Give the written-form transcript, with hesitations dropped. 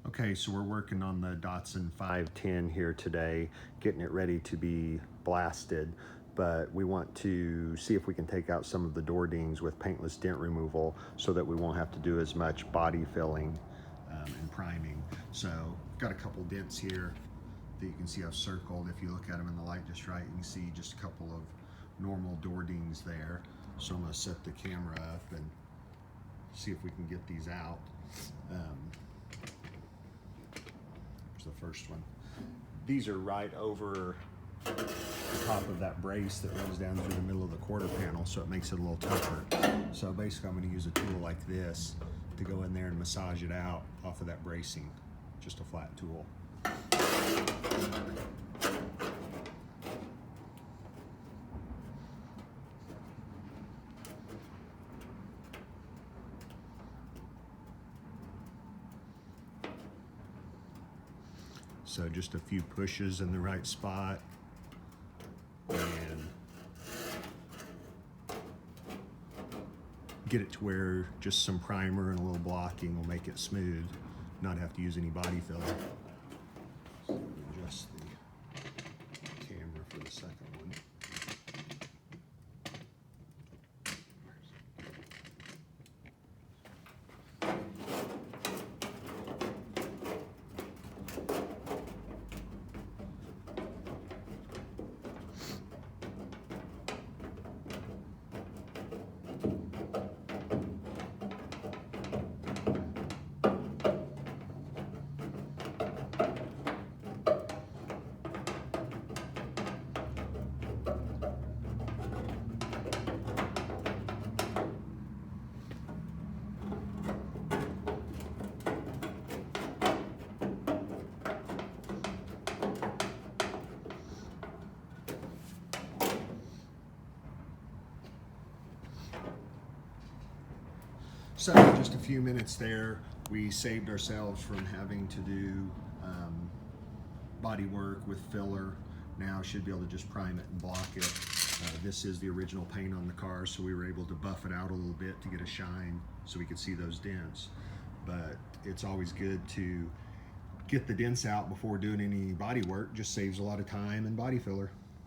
Okay, so we're working on the Datsun 510 here today, getting it ready to be blasted, but we want to see if we can take out some of the door dings with paintless dent removal so that we won't have to do as much body filling and priming. So got a couple dents here that you can see I've circled. If you look at them in the light just right, you can see just a couple of normal door dings there. So I'm gonna set the camera up and see if we can get these out. The first one. These are right over the top of that brace that runs down through the middle of the quarter panel, so it makes it a little tougher. So basically I'm going to use a tool like this to go in there and massage it out off of that bracing. Just a flat tool. So just a few pushes in the right spot, and get it to where just some primer and a little blocking will make it smooth, not have to use any body filler. So adjust the camera for the second one. So just a few minutes there, we saved ourselves from having to do body work with filler. Now should be able to just prime it and block it. This is the original paint on the car, so we were able to buff it out a little bit to get a shine so we could see those dents. But it's always good to get the dents out before doing any body work. Just saves a lot of time and body filler.